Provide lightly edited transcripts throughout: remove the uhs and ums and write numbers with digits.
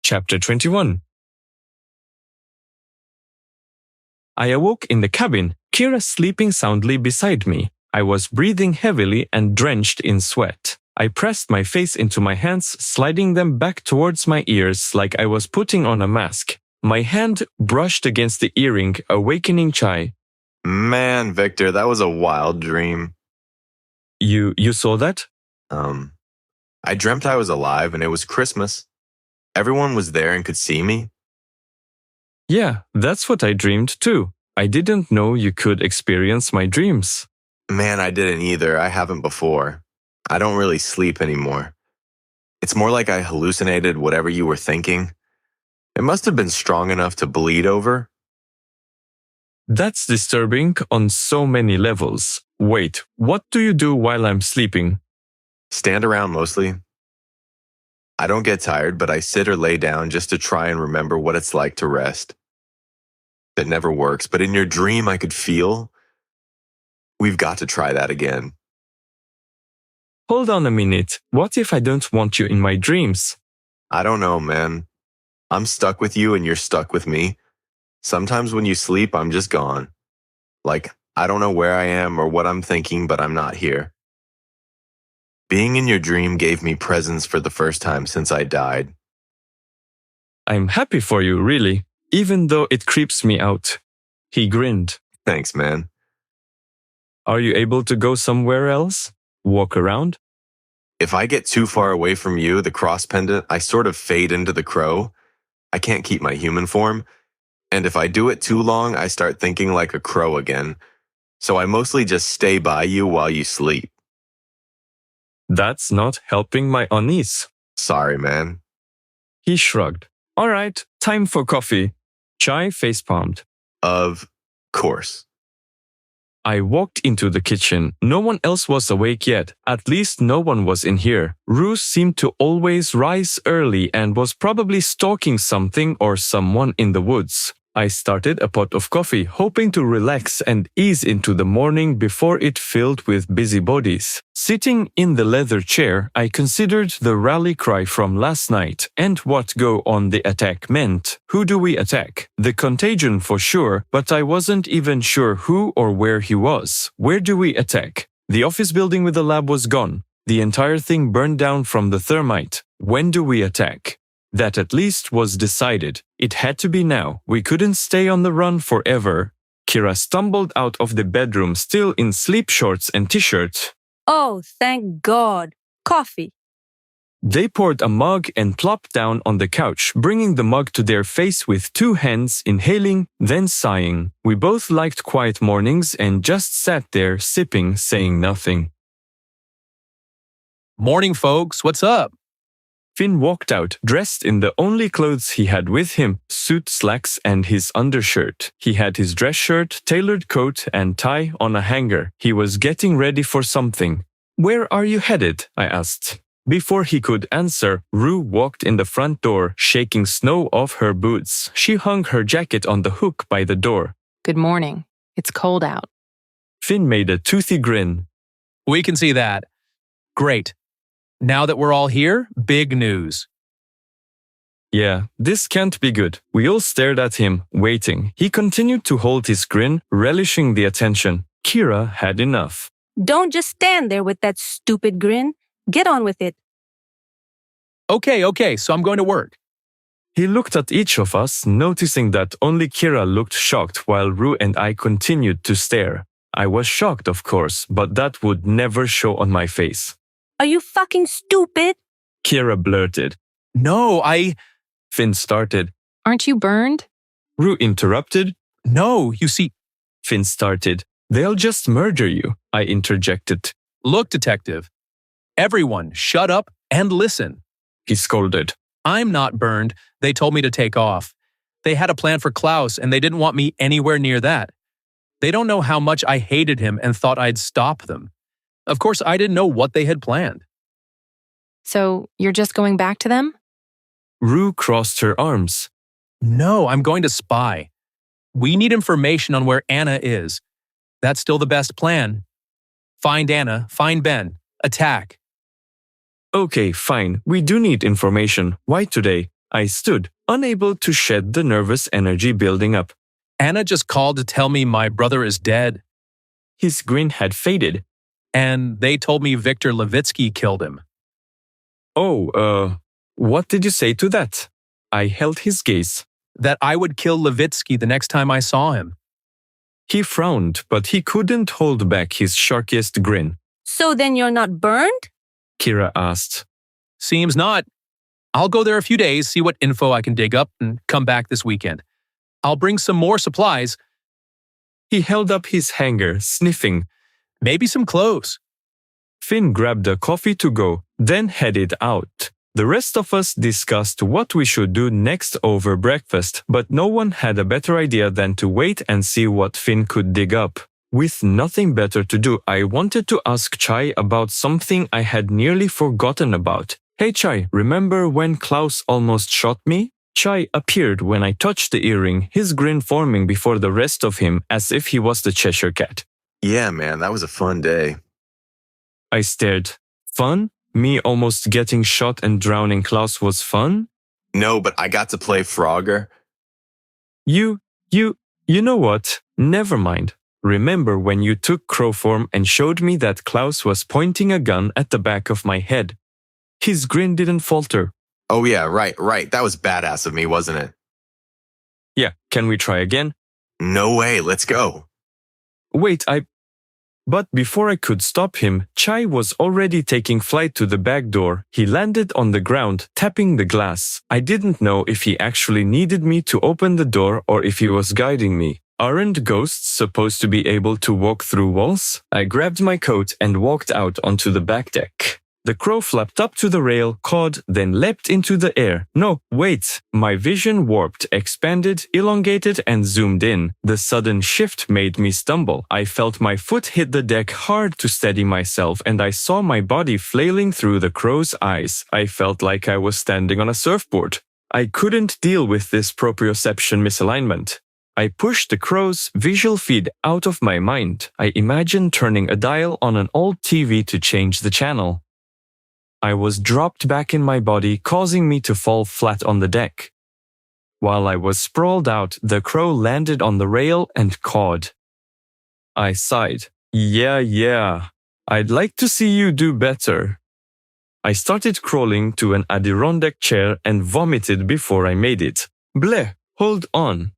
Chapter 21. I awoke in the cabin, Kira sleeping soundly beside me. I was breathing heavily and drenched in sweat. I pressed my face into my hands, sliding them back towards my ears like I was putting on a mask. My hand brushed against the earring, awakening Chai. Man, Viktor, that was a wild dream. You saw that? I dreamt I was alive and it was Christmas. Everyone was there and could see me. Yeah, that's what I dreamed too. I didn't know you could experience my dreams. Man, I didn't either. I haven't before. I don't really sleep anymore. It's more like I hallucinated whatever you were thinking. It must have been strong enough to bleed over. That's disturbing on so many levels. Wait, what do you do while I'm sleeping? Stand around mostly. I don't get tired, but I sit or lay down just to try and remember what it's like to rest. It never works, but in your dream I could feel. We've got to try that again. Hold on a minute. What if I don't want you in my dreams? I don't know, man. I'm stuck with you and you're stuck with me. Sometimes when you sleep, I'm just gone. Like, I don't know where I am or what I'm thinking, but I'm not here. Being in your dream gave me presence for the first time since I died. I'm happy for you, really, even though it creeps me out. He grinned. Thanks, man. Are you able to go somewhere else? Walk around? If I get too far away from you, the cross pendant, I sort of fade into the crow. I can't keep my human form. And if I do it too long, I start thinking like a crow again. So I mostly just stay by you while you sleep. That's not helping my unease. Sorry, man. He shrugged. All right, time for coffee. Chai facepalmed. Of course. I walked into the kitchen. No one else was awake yet. At least no one was in here. Rue seemed to always rise early and was probably stalking something or someone in the woods. I started a pot of coffee, hoping to relax and ease into the morning before it filled with busybodies. Sitting in the leather chair, I considered the rally cry from last night and what go on the attack meant. Who do we attack? The contagion for sure, but I wasn't even sure who or where he was. Where do we attack? The office building with the lab was gone. The entire thing burned down from the thermite. When do we attack? That at least was decided. It had to be now. We couldn't stay on the run forever. Kira stumbled out of the bedroom still in sleep shorts and t-shirt. Oh, thank God. Coffee. They poured a mug and plopped down on the couch, bringing the mug to their face with two hands, inhaling, then sighing. We both liked quiet mornings and just sat there sipping, saying nothing. Morning, folks. What's up? Finn walked out, dressed in the only clothes he had with him, suit slacks and his undershirt. He had his dress shirt, tailored coat, and tie on a hanger. He was getting ready for something. Where are you headed? I asked. Before he could answer, Rue walked in the front door, shaking snow off her boots. She hung her jacket on the hook by the door. Good morning. It's cold out. Finn made a toothy grin. We can see that. Great. Now that we're all here, big news. Yeah, this can't be good. We all stared at him, waiting. He continued to hold his grin, relishing the attention. Kira had enough. Don't just stand there with that stupid grin. Get on with it. Okay, so I'm going to work. He looked at each of us, noticing that only Kira looked shocked while Rue and I continued to stare. I was shocked, of course, but that would never show on my face. Are you fucking stupid? Kira blurted. No, Finn started. Aren't you burned? Rue interrupted. No, you see. Finn started. They'll just murder you, I interjected. Look, detective. Everyone, shut up and listen. He scolded. I'm not burned. They told me to take off. They had a plan for Klaus and they didn't want me anywhere near that. They don't know how much I hated him and thought I'd stop them. Of course, I didn't know what they had planned. So you're just going back to them? Rue crossed her arms. No, I'm going to spy. We need information on where Anna is. That's still the best plan. Find Anna, find Ben, attack. Okay, fine. We do need information. Why today? I stood, unable to shed the nervous energy building up. Anna just called to tell me my brother is dead, His grin had faded. and they told me Viktor Levitsky killed him. Oh, what did you say to that? I held his gaze. That I would kill Levitsky the next time I saw him. He frowned, but he couldn't hold back his sharkiest grin. So then you're not burned? Kira asked. Seems not. I'll go there a few days, see what info I can dig up, and come back this weekend. I'll bring some more supplies, He held up his hanger, sniffing. maybe some clothes. Finn grabbed a coffee to go, then headed out. The rest of us discussed what we should do next over breakfast, but no one had a better idea than to wait and see what Finn could dig up. With nothing better to do, I wanted to ask Chai about something I had nearly forgotten about. Hey Chai, remember when Klaus almost shot me? Chai appeared when I touched the earring, his grin forming before the rest of him as if he was the Cheshire Cat. Yeah, man, that was a fun day. I stared. Fun? Me almost getting shot and drowning Klaus was fun? No, but I got to play Frogger. You know what? Never mind. Remember when you took crow form and showed me that Klaus was pointing a gun at the back of my head? His grin didn't falter. Oh yeah, right. That was badass of me, wasn't it? Yeah, can we try again? No way, let's go. Wait, But before I could stop him, Chai was already taking flight to the back door. He landed on the ground, tapping the glass. I didn't know if he actually needed me to open the door or if he was guiding me. Aren't ghosts supposed to be able to walk through walls? I grabbed my coat and walked out onto the back deck. The crow flapped up to the rail, cawed, then leapt into the air. No, wait. My vision warped, expanded, elongated, and zoomed in. The sudden shift made me stumble. I felt my foot hit the deck hard to steady myself, and I saw my body flailing through the crow's eyes. I felt like I was standing on a surfboard. I couldn't deal with this proprioception misalignment. I pushed the crow's visual feed out of my mind. I imagined turning a dial on an old TV to change the channel. I was dropped back in my body, causing me to fall flat on the deck. While I was sprawled out, the crow landed on the rail and cawed. I sighed. Yeah. I'd like to see you do better. I started crawling to an Adirondack chair and vomited before I made it. Bleh, hold on.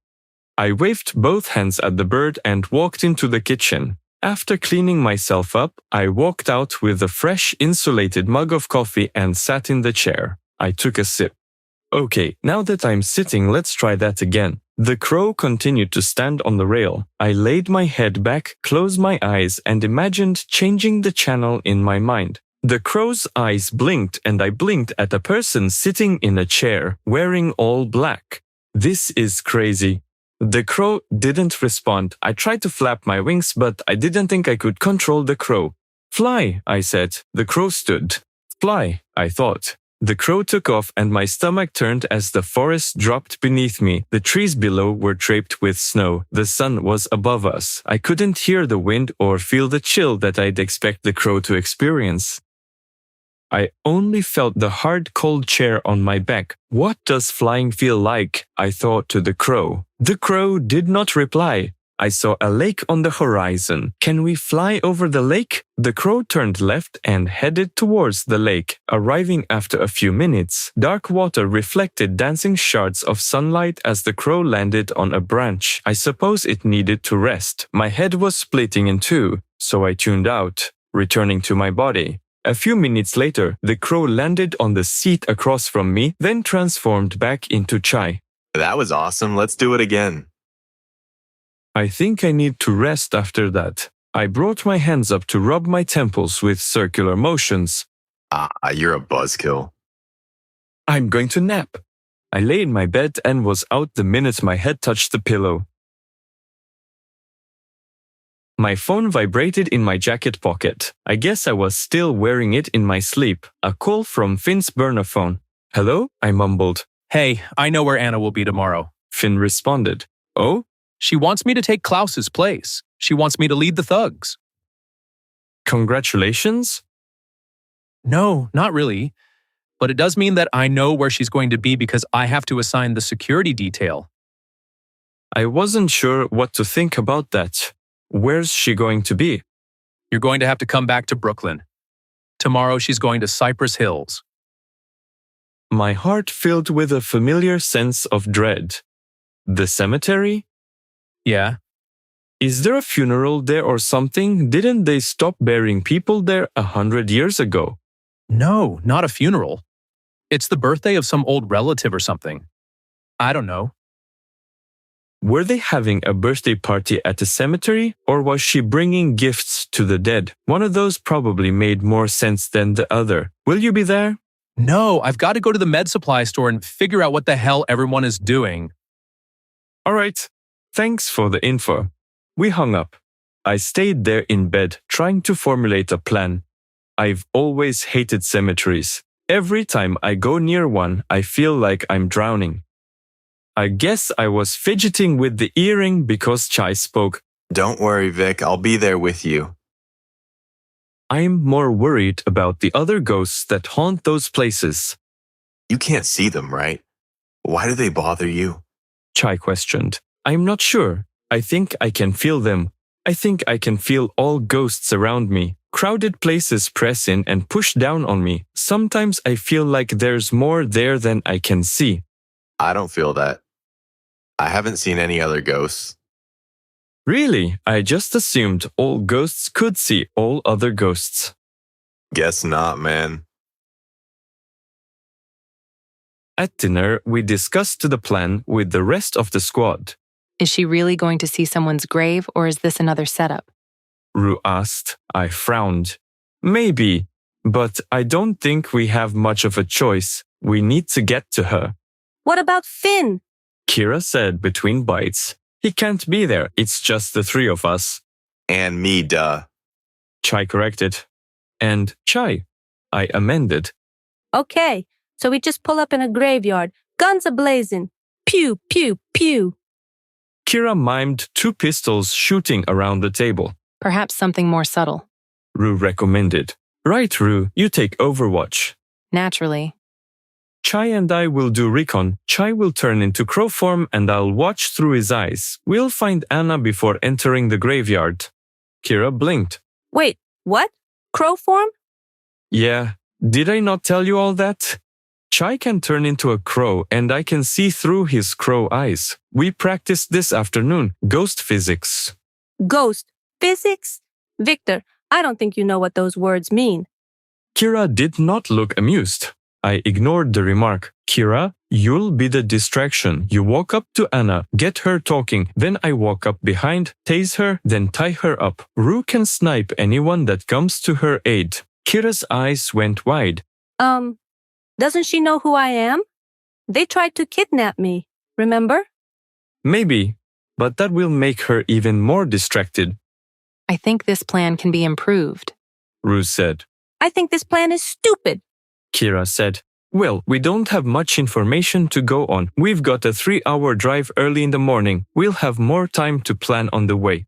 I waved both hands at the bird and walked into the kitchen. After cleaning myself up, I walked out with a fresh insulated mug of coffee and sat in the chair. I took a sip. Okay, now that I'm sitting, let's try that again. The crow continued to stand on the rail. I laid my head back, closed my eyes, and imagined changing the channel in my mind. The crow's eyes blinked, and I blinked at a person sitting in a chair, wearing all black. This is crazy. The crow didn't respond. I tried to flap my wings, but I didn't think I could control the crow. Fly, I said. The crow stood. Fly, I thought. The crow took off and my stomach turned as the forest dropped beneath me. The trees below were draped with snow. The sun was above us. I couldn't hear the wind or feel the chill that I'd expect the crow to experience. I only felt the hard, cold chair on my back. What does flying feel like? I thought to the crow. The crow did not reply. I saw a lake on the horizon. Can we fly over the lake? The crow turned left and headed towards the lake. Arriving after a few minutes, dark water reflected dancing shards of sunlight as the crow landed on a branch. I suppose it needed to rest. My head was splitting in two, so I tuned out, returning to my body. A few minutes later, the crow landed on the seat across from me, then transformed back into Chai. That was awesome. Let's do it again. I think I need to rest after that. I brought my hands up to rub my temples with circular motions. You're a buzzkill. I'm going to nap. I lay in my bed and was out the minute my head touched the pillow. My phone vibrated in my jacket pocket. I guess I was still wearing it in my sleep. A call from Finn's burner phone. Hello? I mumbled. Hey, I know where Anna will be tomorrow. Finn responded. Oh? She wants me to take Klaus's place. She wants me to lead the thugs. Congratulations? No, not really. but it does mean that I know where she's going to be because I have to assign the security detail. I wasn't sure what to think about that. Where's she going to be? You're going to have to come back to Brooklyn. Tomorrow she's going to Cypress Hills. My heart filled with a familiar sense of dread. The cemetery? Yeah. Is there a funeral there or something? Didn't they stop burying people there 100 years ago? No, not a funeral. It's the birthday of some old relative or something. I don't know. Were they having a birthday party at the cemetery, or was she bringing gifts to the dead? One of those probably made more sense than the other. Will you be there? No, I've got to go to the med supply store and figure out what the hell everyone is doing. All right. Thanks for the info. We hung up. I stayed there in bed trying to formulate a plan. I've always hated cemeteries. Every time I go near one, I feel like I'm drowning. I guess I was fidgeting with the earring because Chai spoke. Don't worry, Vic. I'll be there with you. I'm more worried about the other ghosts that haunt those places. You can't see them, right? Why do they bother you? Chai questioned. I'm not sure. I think I can feel them. I think I can feel all ghosts around me. Crowded places press in and push down on me. Sometimes I feel like there's more there than I can see. I don't feel that. I haven't seen any other ghosts. Really? I just assumed all ghosts could see all other ghosts. Guess not, man. At dinner, we discussed the plan with the rest of the squad. Is she really going to see someone's grave, or is this another setup? Rue asked. I frowned. Maybe, but I don't think we have much of a choice. We need to get to her. What about Finn? Kira said between bites. He can't be there. It's just the three of us. And me, duh. Chai corrected. And Chai, I amended. Okay, so we just pull up in a graveyard, guns a-blazing. Pew, pew, pew. Kira mimed 2 pistols shooting around the table. Perhaps something more subtle. Rue recommended. Right, Rue, you take Overwatch. Naturally. Chai and I will do recon. Chai will turn into crow form and I'll watch through his eyes. We'll find Anna before entering the graveyard. Kira blinked. Wait, what? Crow form? Yeah, did I not tell you all that? Chai can turn into a crow and I can see through his crow eyes. We practiced this afternoon. Ghost physics. Ghost. Physics? Viktor, I don't think you know what those words mean. Kira did not look amused. I ignored the remark. Kira, you'll be the distraction. You walk up to Anna, get her talking, then I walk up behind, tase her, then tie her up. Rue can snipe anyone that comes to her aid. Kira's eyes went wide. Doesn't she know who I am? They tried to kidnap me, remember? Maybe, but that will make her even more distracted, I think this plan can be improved. Rue said. I think this plan is stupid. Kira said. Well, we don't have much information to go on. We've got a 3-hour drive early in the morning. We'll have more time to plan on the way.